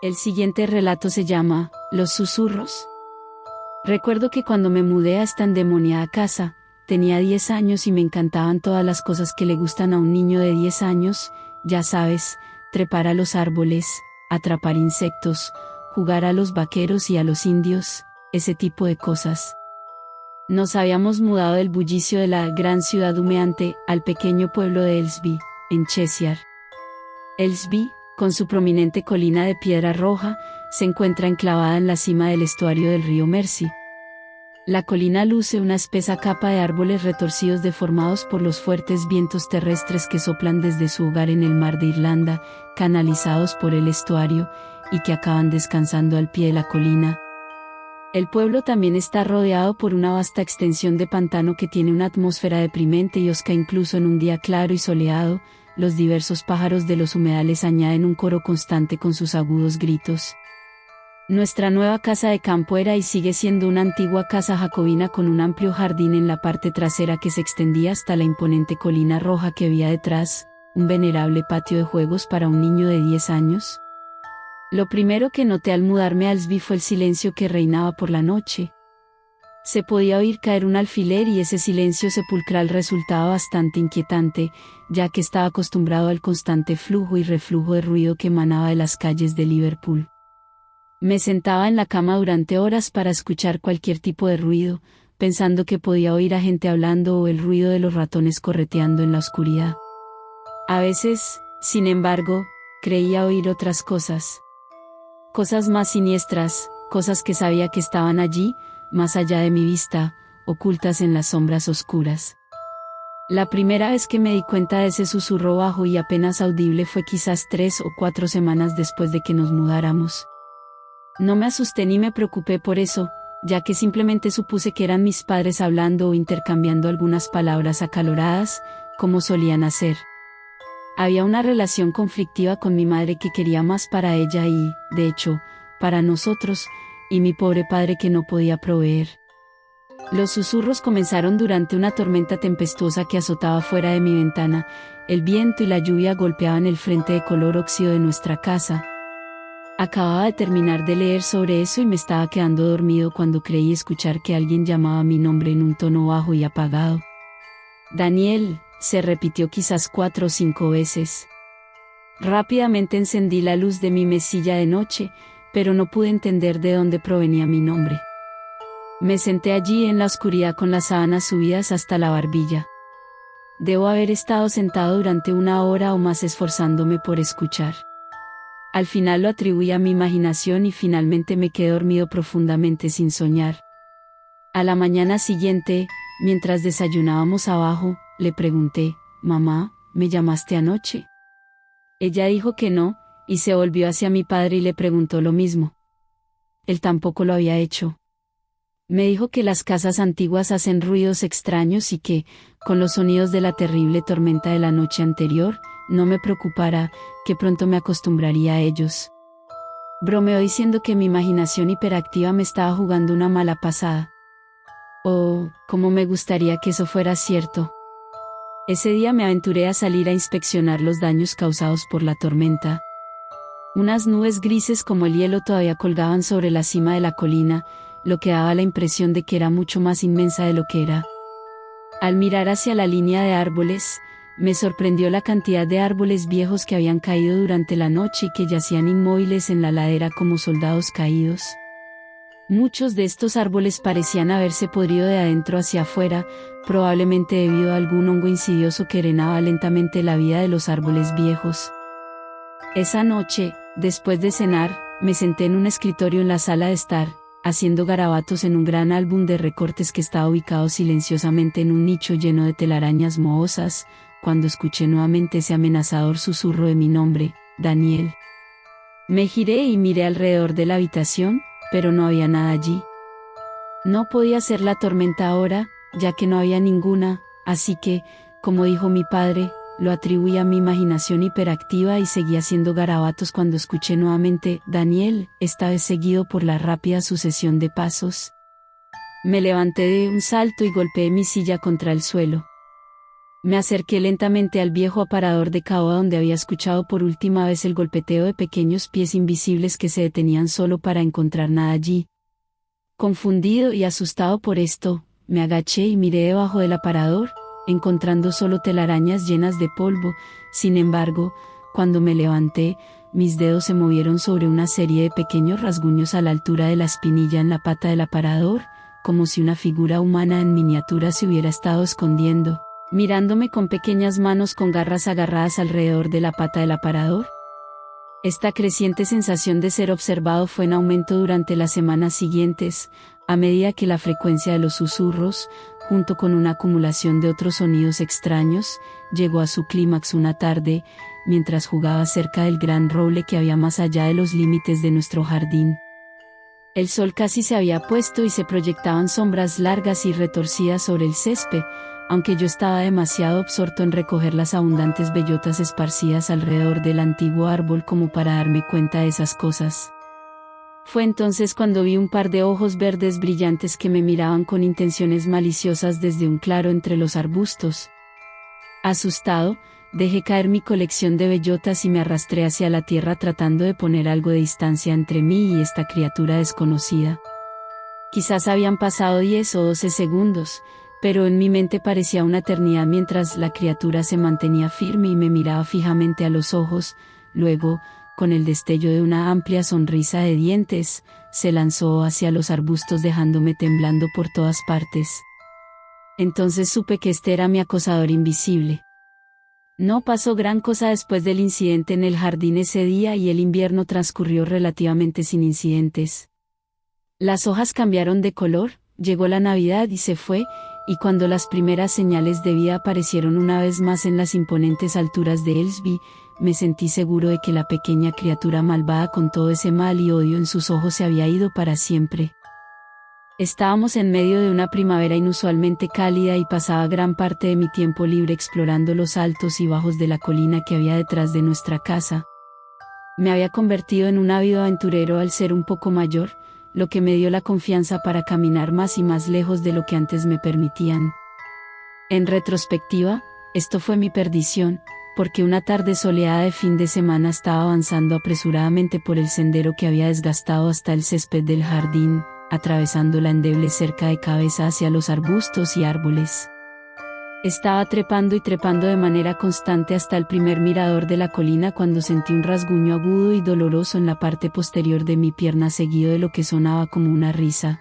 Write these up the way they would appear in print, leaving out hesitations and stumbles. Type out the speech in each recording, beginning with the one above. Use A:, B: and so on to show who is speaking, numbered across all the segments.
A: El siguiente relato se llama Los susurros. Recuerdo que cuando me mudé a esta endemoniada casa, tenía 10 años y me encantaban todas las cosas que le gustan a un niño de 10 años, ya sabes, trepar a los árboles, atrapar insectos, jugar a los vaqueros y a los indios, ese tipo de cosas. Nos habíamos mudado del bullicio de la gran ciudad humeante al pequeño pueblo de Ellesby, en Cheshire. Ellesby, con su prominente colina de piedra roja, se encuentra enclavada en la cima del estuario del río Mersey. La colina luce una espesa capa de árboles retorcidos deformados por los fuertes vientos terrestres que soplan desde su hogar en el mar de Irlanda, canalizados por el estuario, y que acaban descansando al pie de la colina. El pueblo también está rodeado por una vasta extensión de pantano que tiene una atmósfera deprimente y hosca incluso en un día claro y soleado. Los diversos pájaros de los humedales añaden un coro constante con sus agudos gritos. Nuestra nueva casa de campo era y sigue siendo una antigua casa jacobina con un amplio jardín en la parte trasera que se extendía hasta la imponente colina roja que había detrás, un venerable patio de juegos para un niño de 10 años. Lo primero que noté al mudarme a Ellesby fue el silencio que reinaba por la noche. Se podía oír caer un alfiler y ese silencio sepulcral resultaba bastante inquietante, ya que estaba acostumbrado al constante flujo y reflujo de ruido que emanaba de las calles de Liverpool. Me sentaba en la cama durante horas para escuchar cualquier tipo de ruido, pensando que podía oír a gente hablando o el ruido de los ratones correteando en la oscuridad. A veces, sin embargo, creía oír otras cosas. Cosas más siniestras, cosas que sabía que estaban allí, más allá de mi vista, ocultas en las sombras oscuras. La primera vez que me di cuenta de ese susurro bajo y apenas audible fue quizás 3 o 4 semanas después de que nos mudáramos. No me asusté ni me preocupé por eso, ya que simplemente supuse que eran mis padres hablando o intercambiando algunas palabras acaloradas, como solían hacer. Había una relación conflictiva con mi madre que quería más para ella y, de hecho, para nosotros, y mi pobre padre que no podía proveer. Los susurros comenzaron durante una tormenta tempestuosa que azotaba fuera de mi ventana. El viento y la lluvia golpeaban el frente de color óxido de nuestra casa. Acababa de terminar de leer sobre eso y me estaba quedando dormido cuando creí escuchar que alguien llamaba mi nombre en un tono bajo y apagado. Daniel, se repitió quizás 4 o 5 veces. Rápidamente encendí la luz de mi mesilla de noche, pero no pude entender de dónde provenía mi nombre. Me senté allí en la oscuridad con las sábanas subidas hasta la barbilla. Debo haber estado sentado durante 1 hora o más esforzándome por escuchar. Al final lo atribuí a mi imaginación y finalmente me quedé dormido profundamente sin soñar. A la mañana siguiente, mientras desayunábamos abajo, le pregunté, «Mamá, ¿me llamaste anoche?». Ella dijo que no, y se volvió hacia mi padre y le preguntó lo mismo. Él tampoco lo había hecho. Me dijo que las casas antiguas hacen ruidos extraños y que, con los sonidos de la terrible tormenta de la noche anterior, no me preocupara, que pronto me acostumbraría a ellos. Bromeó diciendo que mi imaginación hiperactiva me estaba jugando una mala pasada. Oh, cómo me gustaría que eso fuera cierto. Ese día me aventuré a salir a inspeccionar los daños causados por la tormenta. Unas nubes grises como el hielo todavía colgaban sobre la cima de la colina, lo que daba la impresión de que era mucho más inmensa de lo que era. Al mirar hacia la línea de árboles, me sorprendió la cantidad de árboles viejos que habían caído durante la noche y que yacían inmóviles en la ladera como soldados caídos. Muchos de estos árboles parecían haberse podrido de adentro hacia afuera, probablemente debido a algún hongo insidioso que drenaba lentamente la vida de los árboles viejos. Esa noche, después de cenar, me senté en un escritorio en la sala de estar, haciendo garabatos en un gran álbum de recortes que estaba ubicado silenciosamente en un nicho lleno de telarañas mohosas, cuando escuché nuevamente ese amenazador susurro de mi nombre, Daniel. Me giré y miré alrededor de la habitación, pero no había nada allí. No podía ser la tormenta ahora, ya que no había ninguna, así que, como dijo mi padre, lo atribuí a mi imaginación hiperactiva y seguí haciendo garabatos cuando escuché nuevamente «Daniel», esta vez seguido por la rápida sucesión de pasos. Me levanté de un salto y golpeé mi silla contra el suelo. Me acerqué lentamente al viejo aparador de caoba donde había escuchado por última vez el golpeteo de pequeños pies invisibles que se detenían solo para encontrar nada allí. Confundido y asustado por esto, me agaché y miré debajo del aparador, encontrando solo telarañas llenas de polvo. Sin embargo, cuando me levanté, mis dedos se movieron sobre una serie de pequeños rasguños a la altura de la espinilla en la pata del aparador, como si una figura humana en miniatura se hubiera estado escondiendo, mirándome con pequeñas manos con garras agarradas alrededor de la pata del aparador. Esta creciente sensación de ser observado fue en aumento durante las semanas siguientes, a medida que la frecuencia de los susurros, junto con una acumulación de otros sonidos extraños, llegó a su clímax una tarde, mientras jugaba cerca del gran roble que había más allá de los límites de nuestro jardín. El sol casi se había puesto y se proyectaban sombras largas y retorcidas sobre el césped, aunque yo estaba demasiado absorto en recoger las abundantes bellotas esparcidas alrededor del antiguo árbol como para darme cuenta de esas cosas. Fue entonces cuando vi un par de ojos verdes brillantes que me miraban con intenciones maliciosas desde un claro entre los arbustos. Asustado, dejé caer mi colección de bellotas y me arrastré hacia la tierra tratando de poner algo de distancia entre mí y esta criatura desconocida. Quizás habían pasado 10 o 12 segundos, pero en mi mente parecía una eternidad mientras la criatura se mantenía firme y me miraba fijamente a los ojos. Luego, con el destello de una amplia sonrisa de dientes, se lanzó hacia los arbustos dejándome temblando por todas partes. Entonces supe que este era mi acosador invisible. No pasó gran cosa después del incidente en el jardín ese día y el invierno transcurrió relativamente sin incidentes. Las hojas cambiaron de color, llegó la Navidad y se fue, y cuando las primeras señales de vida aparecieron una vez más en las imponentes alturas de Ellsby, me sentí seguro de que la pequeña criatura malvada con todo ese mal y odio en sus ojos se había ido para siempre. Estábamos en medio de una primavera inusualmente cálida y pasaba gran parte de mi tiempo libre explorando los altos y bajos de la colina que había detrás de nuestra casa. Me había convertido en un ávido aventurero al ser un poco mayor, lo que me dio la confianza para caminar más y más lejos de lo que antes me permitían. En retrospectiva, esto fue mi perdición, porque una tarde soleada de fin de semana estaba avanzando apresuradamente por el sendero que había desgastado hasta el césped del jardín, atravesando la endeble cerca de cabeza hacia los arbustos y árboles. Estaba trepando y trepando de manera constante hasta el primer mirador de la colina cuando sentí un rasguño agudo y doloroso en la parte posterior de mi pierna seguido de lo que sonaba como una risa.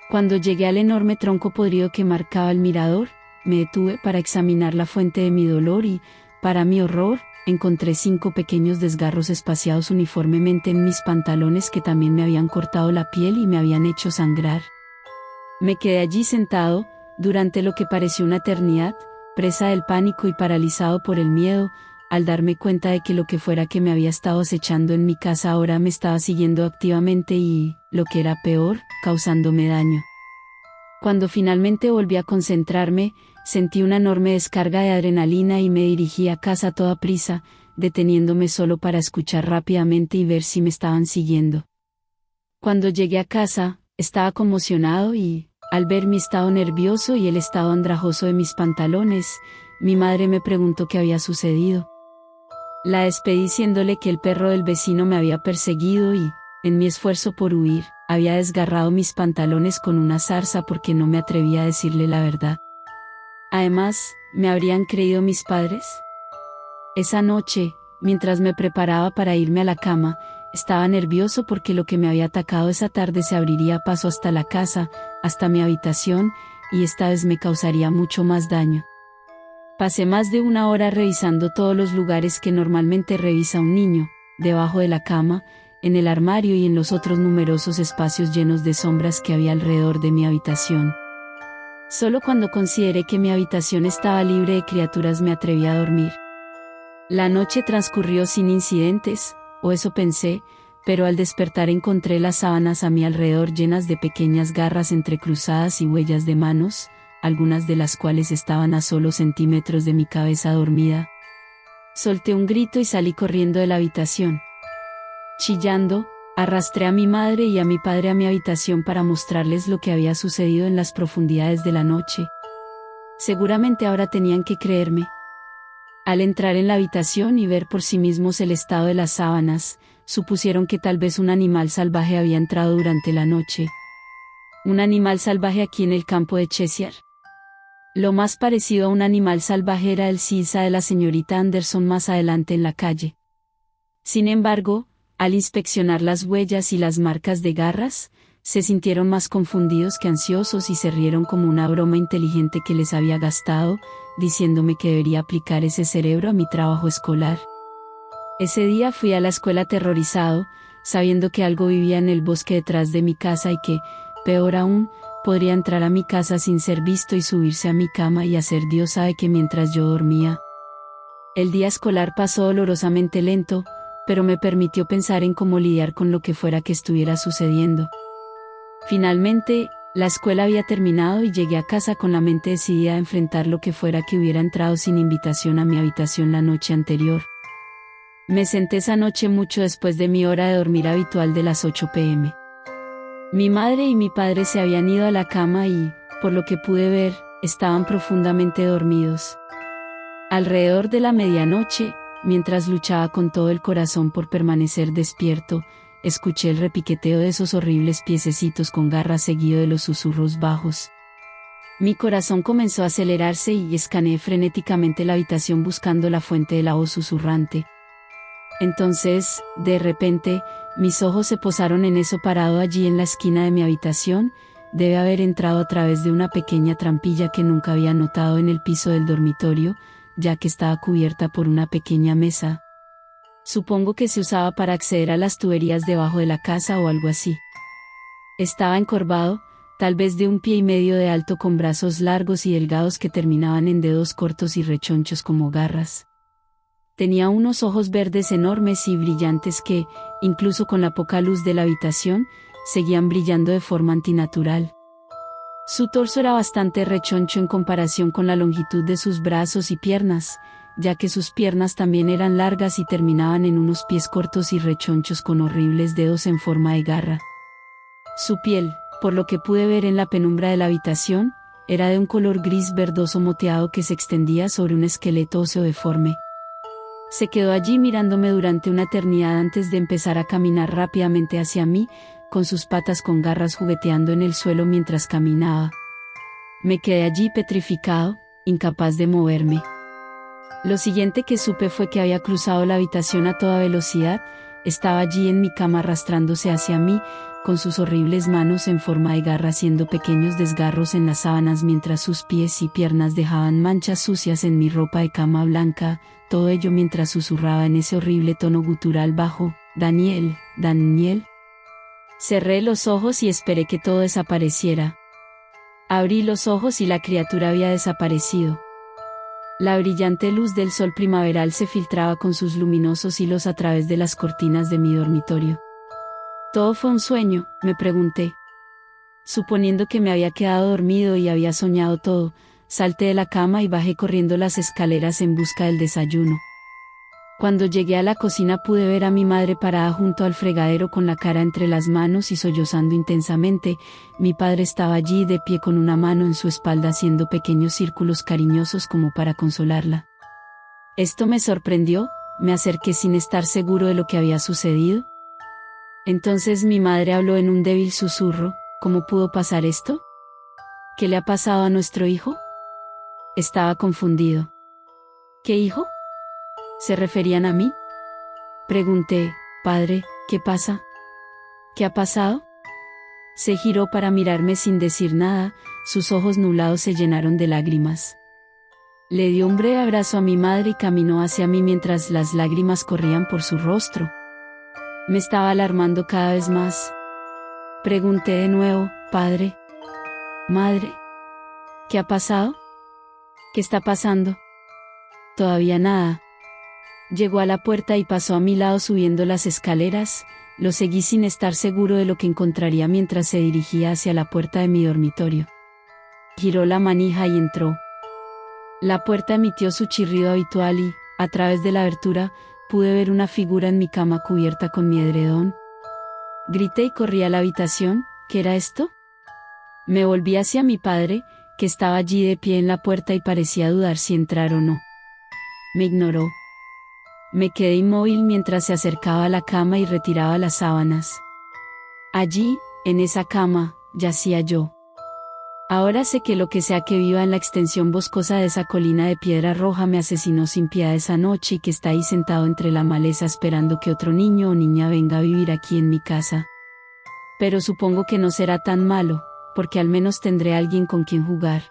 A: Cuando llegué al enorme tronco podrido que marcaba el mirador, me detuve para examinar la fuente de mi dolor y, para mi horror, encontré 5 pequeños desgarros espaciados uniformemente en mis pantalones que también me habían cortado la piel y me habían hecho sangrar. Me quedé allí sentado, durante lo que pareció una eternidad, presa del pánico y paralizado por el miedo, al darme cuenta de que lo que fuera que me había estado acechando en mi casa ahora me estaba siguiendo activamente y, lo que era peor, causándome daño. Cuando finalmente volví a concentrarme, sentí una enorme descarga de adrenalina y me dirigí a casa a toda prisa, deteniéndome solo para escuchar rápidamente y ver si me estaban siguiendo. Cuando llegué a casa, estaba conmocionado y, al ver mi estado nervioso y el estado andrajoso de mis pantalones, mi madre me preguntó qué había sucedido. La despedí diciéndole que el perro del vecino me había perseguido y, en mi esfuerzo por huir, había desgarrado mis pantalones con una zarza porque no me atrevía a decirle la verdad. Además, ¿me habrían creído mis padres? Esa noche, mientras me preparaba para irme a la cama, estaba nervioso porque lo que me había atacado esa tarde se abriría paso hasta la casa, hasta mi habitación, y esta vez me causaría mucho más daño. Pasé más de 1 hora revisando todos los lugares que normalmente revisa un niño, debajo de la cama, en el armario y en los otros numerosos espacios llenos de sombras que había alrededor de mi habitación. Solo cuando consideré que mi habitación estaba libre de criaturas me atreví a dormir. La noche transcurrió sin incidentes, o eso pensé, pero al despertar encontré las sábanas a mi alrededor llenas de pequeñas garras entrecruzadas y huellas de manos, algunas de las cuales estaban a solo centímetros de mi cabeza dormida. Solté un grito y salí corriendo de la habitación. Chillando, arrastré a mi madre y a mi padre a mi habitación para mostrarles lo que había sucedido en las profundidades de la noche. Seguramente ahora tenían que creerme. Al entrar en la habitación y ver por sí mismos el estado de las sábanas, supusieron que tal vez un animal salvaje había entrado durante la noche. Un animal salvaje aquí en el campo de Cheshire. Lo más parecido a un animal salvaje era el sisa de la señorita Anderson más adelante en la calle. Sin embargo, al inspeccionar las huellas y las marcas de garras, se sintieron más confundidos que ansiosos y se rieron como una broma inteligente que les había gastado, diciéndome que debería aplicar ese cerebro a mi trabajo escolar. Ese día fui a la escuela aterrorizado, sabiendo que algo vivía en el bosque detrás de mi casa y que, peor aún, podría entrar a mi casa sin ser visto y subirse a mi cama y hacer Dios sabe que mientras yo dormía. El día escolar pasó dolorosamente lento, pero me permitió pensar en cómo lidiar con lo que fuera que estuviera sucediendo. Finalmente, la escuela había terminado y llegué a casa con la mente decidida a enfrentar lo que fuera que hubiera entrado sin invitación a mi habitación la noche anterior. Me senté esa noche mucho después de mi hora de dormir habitual de las 8 p.m. Mi madre y mi padre se habían ido a la cama y, por lo que pude ver, estaban profundamente dormidos. Alrededor de la medianoche, mientras luchaba con todo el corazón por permanecer despierto, escuché el repiqueteo de esos horribles piececitos con garras seguido de los susurros bajos. Mi corazón comenzó a acelerarse y escaneé frenéticamente la habitación buscando la fuente de la voz susurrante. Entonces, de repente, mis ojos se posaron en eso parado allí en la esquina de mi habitación. Debe haber entrado a través de una pequeña trampilla que nunca había notado en el piso del dormitorio, ya que estaba cubierta por una pequeña mesa. Supongo que se usaba para acceder a las tuberías debajo de la casa o algo así. Estaba encorvado, tal vez de 1,5 pies de alto con brazos largos y delgados que terminaban en dedos cortos y rechonchos como garras. Tenía unos ojos verdes enormes y brillantes que, incluso con la poca luz de la habitación, seguían brillando de forma antinatural. Su torso era bastante rechoncho en comparación con la longitud de sus brazos y piernas, ya que sus piernas también eran largas y terminaban en unos pies cortos y rechonchos con horribles dedos en forma de garra. Su piel, por lo que pude ver en la penumbra de la habitación, era de un color gris verdoso moteado que se extendía sobre un esqueleto óseo deforme. Se quedó allí mirándome durante una eternidad antes de empezar a caminar rápidamente hacia mí, con sus patas con garras jugueteando en el suelo mientras caminaba. Me quedé allí petrificado, incapaz de moverme. Lo siguiente que supe fue que había cruzado la habitación a toda velocidad, estaba allí en mi cama arrastrándose hacia mí, con sus horribles manos en forma de garra haciendo pequeños desgarros en las sábanas mientras sus pies y piernas dejaban manchas sucias en mi ropa de cama blanca, todo ello mientras susurraba en ese horrible tono gutural bajo, «Daniel, Daniel». Cerré los ojos y esperé que todo desapareciera. Abrí los ojos y la criatura había desaparecido. La brillante luz del sol primaveral se filtraba con sus luminosos hilos a través de las cortinas de mi dormitorio. ¿Todo fue un sueño?, me pregunté. Suponiendo que me había quedado dormido y había soñado todo, salté de la cama y bajé corriendo las escaleras en busca del desayuno. Cuando llegué a la cocina pude ver a mi madre parada junto al fregadero con la cara entre las manos y sollozando intensamente. Mi padre estaba allí de pie con una mano en su espalda haciendo pequeños círculos cariñosos como para consolarla. Esto me sorprendió, me acerqué sin estar seguro de lo que había sucedido. Entonces mi madre habló en un débil susurro. ¿Cómo pudo pasar esto? ¿Qué le ha pasado a nuestro hijo? Estaba confundido. ¿Qué hijo? ¿Se referían a mí? Pregunté, padre, ¿qué pasa? ¿Qué ha pasado? Se giró para mirarme sin decir nada, sus ojos nublados se llenaron de lágrimas. Le dio un breve abrazo a mi madre y caminó hacia mí mientras las lágrimas corrían por su rostro. Me estaba alarmando cada vez más. Pregunté de nuevo, padre, madre, ¿qué ha pasado? ¿Qué está pasando? Todavía nada. Llegó a la puerta y pasó a mi lado subiendo las escaleras, lo seguí sin estar seguro de lo que encontraría mientras se dirigía hacia la puerta de mi dormitorio. Giró la manija y entró. La puerta emitió su chirrido habitual y, a través de la abertura, pude ver una figura en mi cama cubierta con mi edredón. Grité y corrí a la habitación. ¿Qué era esto? Me volví hacia mi padre, que estaba allí de pie en la puerta y parecía dudar si entrar o no. Me ignoró. Me quedé inmóvil mientras se acercaba a la cama y retiraba las sábanas. Allí, en esa cama, yacía yo. Ahora sé que lo que sea que viva en la extensión boscosa de esa colina de piedra roja me asesinó sin piedad esa noche y que está ahí sentado entre la maleza esperando que otro niño o niña venga a vivir aquí en mi casa. Pero supongo que no será tan malo, porque al menos tendré alguien con quien jugar.